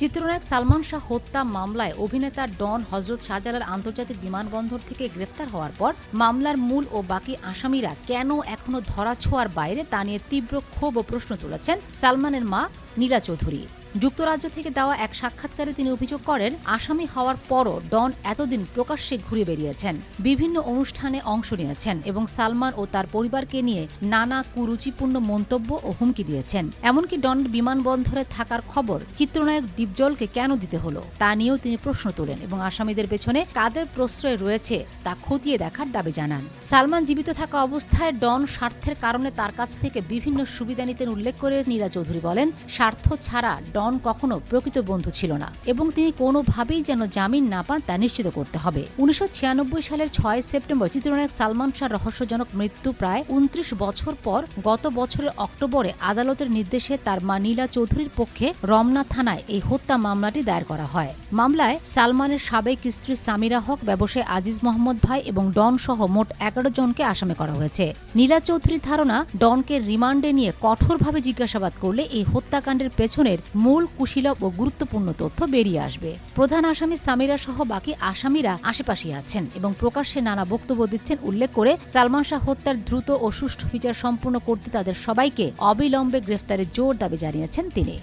চিত্রনায়ক সালমান শাহ হত্যা মামলায় অভিনেতা ডন হজরত শাহজালাল আন্তর্জাতিক বিমানবন্দর থেকে গ্রেফতার হওয়ার পর মামলার মূল ও বাকি আসামিরা কেন এখনও ধরাছোঁয়ার বাইরে তা নিয়ে তীব্র ক্ষোভ ও প্রশ্ন তুলেছেন সালমানের মা নীলা চৌধুরী। যুক্তরাজ্য থেকে দেওয়া এক সাক্ষাৎকারে তিনি অভিযোগ করেন, আসামি হওয়ার পরও ডন এতদিন প্রকাশ্যে ঘুরে বেরিয়েছেন, বিভিন্ন অনুষ্ঠানে অংশ নিয়েছেন এবং সালমান ও তার পরিবারকে নিয়ে নানা কুরুচিপূর্ণ মন্তব্য ও হুমকি দিয়েছেন। এমনকি ডনের বিমানবন্দরে থাকার খবর চিত্রনায়ক ডিপজলকে কেন দিতে হলো তা নিয়েও তিনি প্রশ্ন তোলেন এবং আসামিদের পেছনে কাদের প্রশ্রয় রয়েছে তা খতিয়ে দেখার দাবি জানান। সালমান জীবিত থাকা অবস্থায় ডন স্বার্থের কারণে তার কাছ থেকে বিভিন্ন সুবিধা নিতেন উল্লেখ করে নীলা চৌধুরী বলেন, স্বার্থ ছাড়া ডন কখনো প্রকৃত বন্ধু ছিল না এবং তিনি কোনোভাবেই যেন জামিন না পান তা নিশ্চিত করতে হবে। 1996 সালের 6 সেপ্টেম্বর চিত্রনায়ক সালমান শাহর রহস্যজনক মৃত্যু প্রায় 29 বছর পর গত বছরের অক্টোবরে আদালতের নির্দেশে তার মা নীলা চৌধুরীর পক্ষে রমনা থানায় এই হত্যা মামলাটি দায়ের করা হয়। মামলায় সালমানের সাবেক স্ত্রী সামিরা হক, ব্যবসায়ী আজিজ মোহাম্মদ ভাই এবং ডন সহ মোট 11 জনকে আসামি করা হয়েছে। নীলা চৌধুরীর ধারণা, ডনকে রিমান্ডে নিয়ে কঠোরভাবে জিজ্ঞাসাবাদ করলে এই হত্যাকাণ্ডের পেছনের মূল কুশীলব ও গুরুত্বপূর্ণ তথ্য বেরিয়ে আসবে। প্রধান আসামি সামিরা সহ বাকি আসামিরা আশেপাশে আছেন এবং প্রকাশ্যে নানা বক্তব্য দিচ্ছেন উল্লেখ করে সালমান শাহ হত্যার দ্রুত ও সুষ্ঠু বিচার সম্পূর্ণ করতে তাদের সবাইকে অবিলম্বে গ্রেফতারের জোর দাবি জানিয়েছেন তিনি।